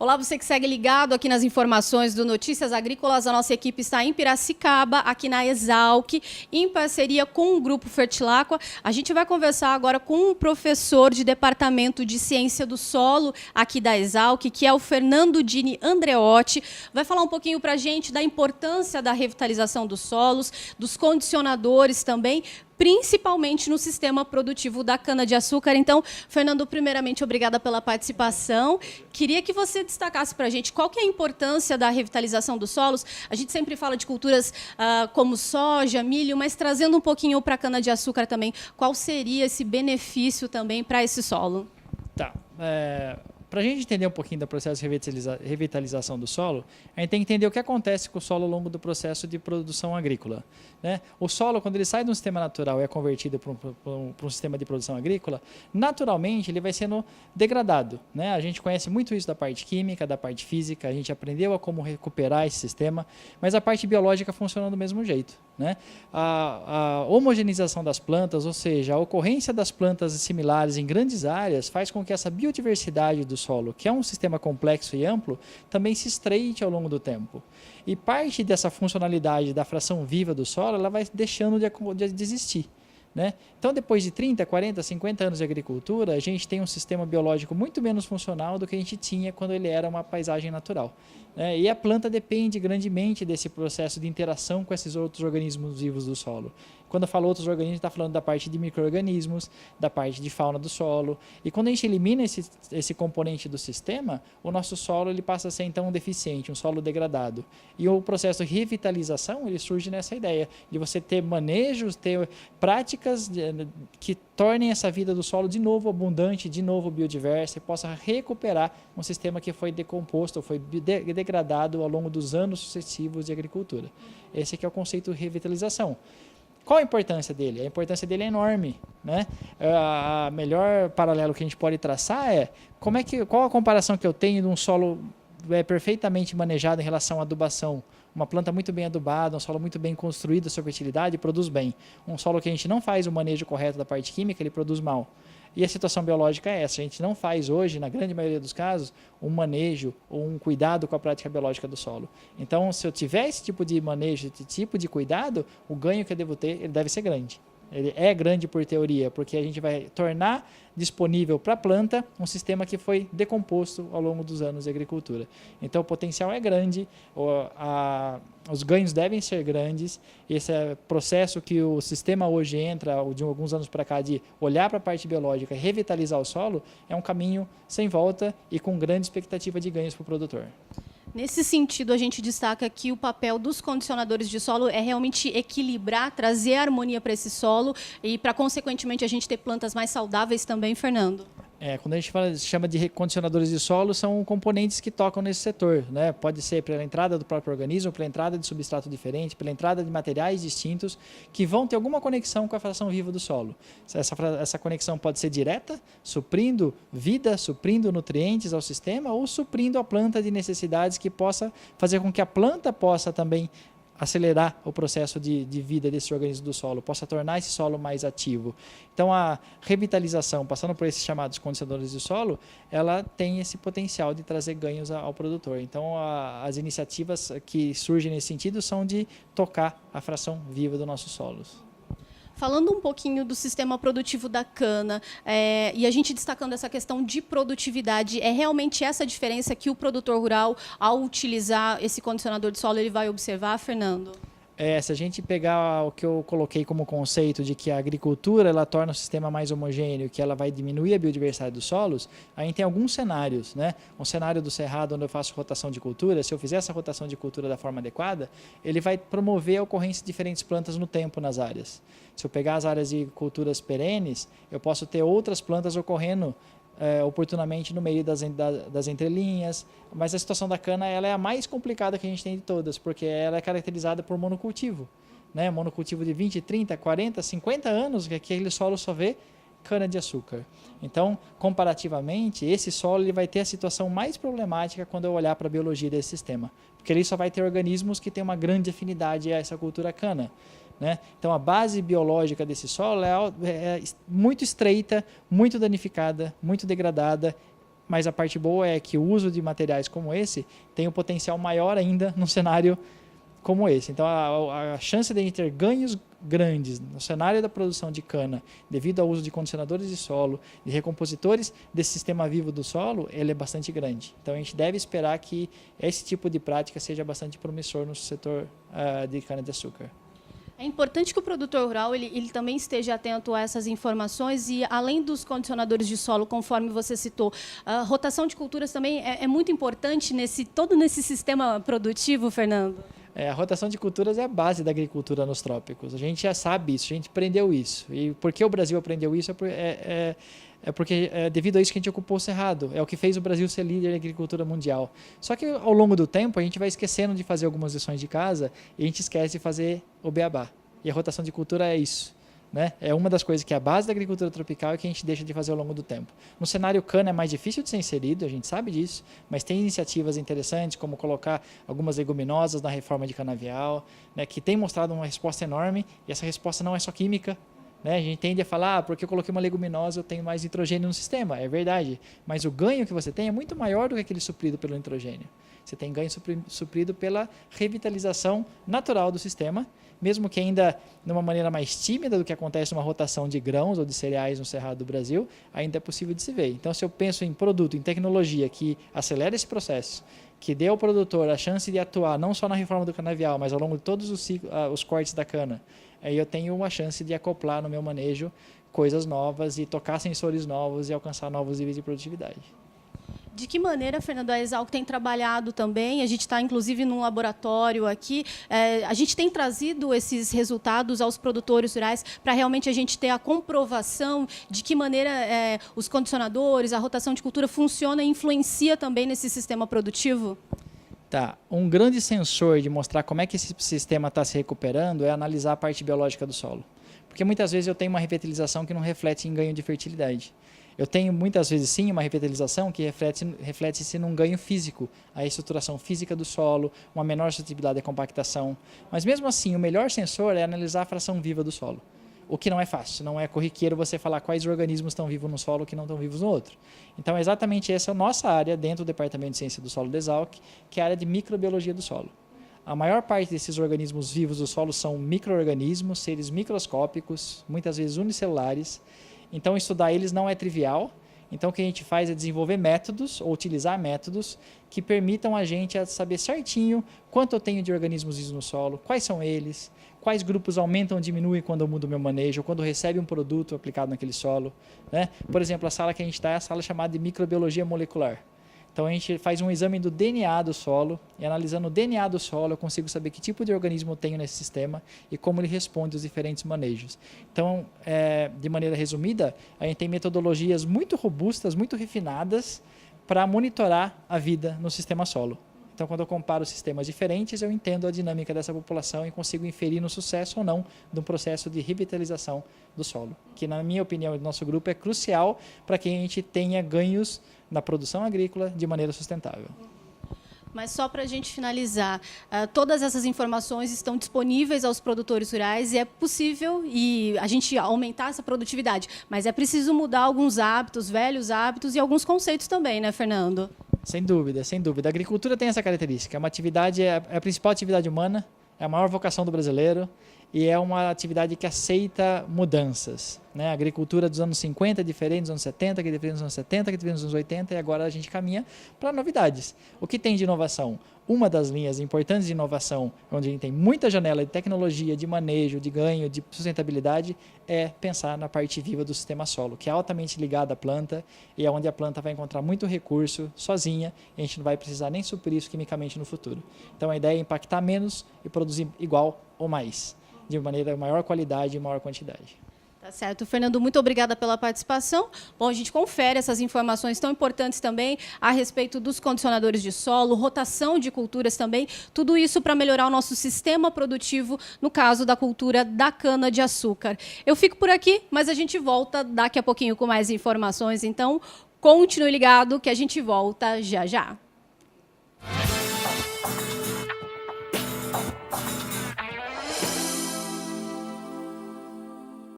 Olá, você que segue ligado aqui nas informações do Notícias Agrícolas. A nossa equipe está em Piracicaba, aqui na Exalc, em parceria com o Grupo Fertilaqua. A gente vai conversar agora com um professor de Departamento de Ciência do Solo aqui da Exalc, que é o Fernando Dini Andreotti. Vai falar um pouquinho para a gente da importância da revitalização dos solos, dos condicionadores também, principalmente no sistema produtivo da cana-de-açúcar. Então, Fernando, primeiramente, obrigada pela participação. Queria que você destacasse para a gente qual que é a importância da revitalização dos solos. A gente sempre fala de culturas como soja, milho, mas trazendo um pouquinho para a cana-de-açúcar também, qual seria esse benefício também para esse solo? Tá. Para a gente entender um pouquinho do processo de revitalização do solo, a gente tem que entender o que acontece com o solo ao longo do processo de produção agrícola, né? O solo, quando ele sai de um sistema natural e é convertido para um sistema de produção agrícola, naturalmente ele vai sendo degradado, né? A gente conhece muito isso da parte química, da parte física, a gente aprendeu a como recuperar esse sistema, mas a parte biológica funciona do mesmo jeito, né? A homogeneização das plantas, ou seja, a ocorrência das plantas similares em grandes áreas, faz com que essa biodiversidade do solo, que é um sistema complexo e amplo, também se estreite ao longo do tempo. E parte dessa funcionalidade da fração viva do solo, ela vai deixando de existir, né? Então, depois de 30, 40, 50 anos de agricultura, a gente tem um sistema biológico muito menos funcional do que a gente tinha quando ele era uma paisagem natural, né? E a planta depende grandemente desse processo de interação com esses outros organismos vivos do solo. Quando eu falo outros organismos, está falando da parte de micro-organismos, da parte de fauna do solo. E quando a gente elimina esse componente do sistema, o nosso solo ele passa a ser então deficiente, um solo degradado. E o processo de revitalização ele surge nessa ideia de você ter manejos, ter práticas que tornem essa vida do solo de novo abundante, de novo biodiversa e possa recuperar um sistema que foi decomposto, foi degradado ao longo dos anos sucessivos de agricultura. Esse aqui é o conceito de revitalização. Qual a importância dele? A importância dele é enorme, né? A melhor paralelo que a gente pode traçar é qual a comparação que eu tenho de um solo perfeitamente manejado em relação à adubação. Uma planta muito bem adubada, um solo muito bem construído, a sua fertilidade produz bem. Um solo que a gente não faz o manejo correto da parte química, ele produz mal. E a situação biológica é essa, a gente não faz hoje, na grande maioria dos casos, um manejo ou um cuidado com a prática biológica do solo. Então, se eu tiver esse tipo de manejo, esse tipo de cuidado, o ganho que eu devo ter, ele deve ser grande. Ele é grande por teoria, porque a gente vai tornar disponível para a planta um sistema que foi decomposto ao longo dos anos de agricultura. Então, o potencial é grande, os ganhos devem ser grandes. Esse processo que o sistema hoje entra, de alguns anos para cá, de olhar para a parte biológica e revitalizar o solo, é um caminho sem volta e com grande expectativa de ganhos para o produtor. Nesse sentido, a gente destaca que o papel dos condicionadores de solo é realmente equilibrar, trazer harmonia para esse solo e para, consequentemente, a gente ter plantas mais saudáveis também, Fernando. Quando a gente chama de condicionadores de solo, são componentes que tocam nesse setor, né? Pode ser pela entrada do próprio organismo, pela entrada de substrato diferente, pela entrada de materiais distintos que vão ter alguma conexão com a fração viva do solo. Essa conexão pode ser direta, suprindo vida, suprindo nutrientes ao sistema ou suprindo a planta de necessidades que possa fazer com que a planta possa também acelerar o processo de vida desse organismo do solo, possa tornar esse solo mais ativo. Então, a revitalização, passando por esses chamados condicionadores de solo, ela tem esse potencial de trazer ganhos ao produtor. Então, as iniciativas que surgem nesse sentido são de tocar a fração viva dos nossos solos. Falando um pouquinho do sistema produtivo da cana, e a gente destacando essa questão de produtividade, é realmente essa diferença que o produtor rural, ao utilizar esse condicionador de solo, ele vai observar, Fernando? Se a gente pegar o que eu coloquei como conceito de que a agricultura ela torna o sistema mais homogêneo, que ela vai diminuir a biodiversidade dos solos, a gente tem alguns cenários, né? Um cenário do cerrado onde eu faço rotação de cultura, se eu fizer essa rotação de cultura da forma adequada, ele vai promover a ocorrência de diferentes plantas no tempo nas áreas. Se eu pegar as áreas de culturas perenes, eu posso ter outras plantas ocorrendo oportunamente no meio das entrelinhas, mas a situação da cana ela é a mais complicada que a gente tem de todas, porque ela é caracterizada por monocultivo, né? Monocultivo de 20, 30, 40, 50 anos, que aquele solo só vê cana-de-açúcar. Então, comparativamente, esse solo ele vai ter a situação mais problemática quando eu olhar para a biologia desse sistema, porque ele só vai ter organismos que têm uma grande afinidade a essa cultura cana, né? Então, a base biológica desse solo é muito estreita, muito danificada, muito degradada, mas a parte boa é que o uso de materiais como esse tem um potencial maior ainda num cenário como esse. Então, a chance de a gente ter ganhos grandes no cenário da produção de cana, devido ao uso de condicionadores de solo, de recompositores desse sistema vivo do solo, ele é bastante grande. Então, a gente deve esperar que esse tipo de prática seja bastante promissor no setor de cana-de-açúcar. É importante que o produtor rural ele também esteja atento a essas informações e, além dos condicionadores de solo, conforme você citou, a rotação de culturas também é muito importante todo nesse sistema produtivo, Fernando? A rotação de culturas é a base da agricultura nos trópicos. A gente já sabe isso, a gente aprendeu isso. E por que o Brasil aprendeu isso? Porque é devido a isso que a gente ocupou o Cerrado. É o que fez o Brasil ser líder da agricultura mundial. Só que ao longo do tempo a gente vai esquecendo de fazer algumas lições de casa e a gente esquece de fazer o beabá. E a rotação de cultura é isso. Né? É uma das coisas que é a base da agricultura tropical e que a gente deixa de fazer ao longo do tempo. No cenário cana é mais difícil de ser inserido, a gente sabe disso, mas tem iniciativas interessantes, como colocar algumas leguminosas na reforma de canavial, né, que tem mostrado uma resposta enorme, e essa resposta não é só química. Né? A gente tende a falar, porque eu coloquei uma leguminosa, eu tenho mais nitrogênio no sistema. É verdade, mas o ganho que você tem é muito maior do que aquele suprido pelo nitrogênio. Você tem ganho suprido pela revitalização natural do sistema, mesmo que ainda de uma maneira mais tímida do que acontece uma rotação de grãos ou de cereais no Cerrado do Brasil, ainda é possível de se ver. Então, se eu penso em produto, em tecnologia que acelera esse processo, que dê ao produtor a chance de atuar não só na reforma do canavial, mas ao longo de todos os cortes da cana, aí eu tenho uma chance de acoplar no meu manejo coisas novas e tocar sensores novos e alcançar novos níveis de produtividade. De que maneira, Fernando, a Exalc tem trabalhado também? A gente está, inclusive, num laboratório aqui. A gente tem trazido esses resultados aos produtores rurais para realmente a gente ter a comprovação de que maneira os condicionadores, a rotação de cultura funciona e influencia também nesse sistema produtivo? Tá. Um grande sensor de mostrar como é que esse sistema está se recuperando é analisar a parte biológica do solo. Porque muitas vezes eu tenho uma revitalização que não reflete em ganho de fertilidade. Eu tenho muitas vezes sim uma revitalização que reflete-se num ganho físico, a estruturação física do solo, uma menor suscetibilidade à compactação. Mas mesmo assim, o melhor sensor é analisar a fração viva do solo. O que não é fácil, não é corriqueiro você falar quais organismos estão vivos no solo e que não estão vivos no outro. Então, exatamente essa é a nossa área dentro do Departamento de Ciência do Solo da Exalc, que é a área de microbiologia do solo. A maior parte desses organismos vivos do solo são micro-organismos, seres microscópicos, muitas vezes unicelulares. Então, estudar eles não é trivial. Então, o que a gente faz é desenvolver métodos, ou utilizar métodos, que permitam a gente saber certinho quanto eu tenho de organismos vivos no solo, quais são eles, quais grupos aumentam ou diminuem quando eu mudo o meu manejo, ou quando recebe um produto aplicado naquele solo. Né? Por exemplo, a sala que a gente está é a sala chamada de microbiologia molecular. Então, a gente faz um exame do DNA do solo, e analisando o DNA do solo, eu consigo saber que tipo de organismo eu tenho nesse sistema e como ele responde aos diferentes manejos. Então, de maneira resumida, a gente tem metodologias muito robustas, muito refinadas, para monitorar a vida no sistema solo. Então, quando eu comparo sistemas diferentes, eu entendo a dinâmica dessa população e consigo inferir no sucesso ou não de um processo de revitalização do solo, que, na minha opinião e do nosso grupo, é crucial para que a gente tenha ganhos na produção agrícola de maneira sustentável. Mas só para a gente finalizar, todas essas informações estão disponíveis aos produtores rurais e é possível a gente aumentar essa produtividade, mas é preciso mudar alguns hábitos, velhos hábitos e alguns conceitos também, né, Fernando? Sem dúvida, sem dúvida. A agricultura tem essa característica. É uma atividade, é a principal atividade humana, é a maior vocação do brasileiro e é uma atividade que aceita mudanças. Né? A agricultura dos anos 50 é diferente dos anos 70, que é diferente dos anos 70, que é diferente dos anos 80 e agora a gente caminha para novidades. O que tem de inovação? Uma das linhas importantes de inovação, onde a gente tem muita janela de tecnologia, de manejo, de ganho, de sustentabilidade, é pensar na parte viva do sistema solo, que é altamente ligada à planta e é onde a planta vai encontrar muito recurso sozinha e a gente não vai precisar nem suprir isso quimicamente no futuro. Então a ideia é impactar menos e produzir igual ou mais, de maneira maior qualidade e maior quantidade. Tá certo. Fernando, muito obrigada pela participação. Bom, a gente confere essas informações tão importantes também a respeito dos condicionadores de solo, rotação de culturas também, tudo isso para melhorar o nosso sistema produtivo, no caso da cultura da cana-de-açúcar. Eu fico por aqui, mas a gente volta daqui a pouquinho com mais informações, então continue ligado que a gente volta já já.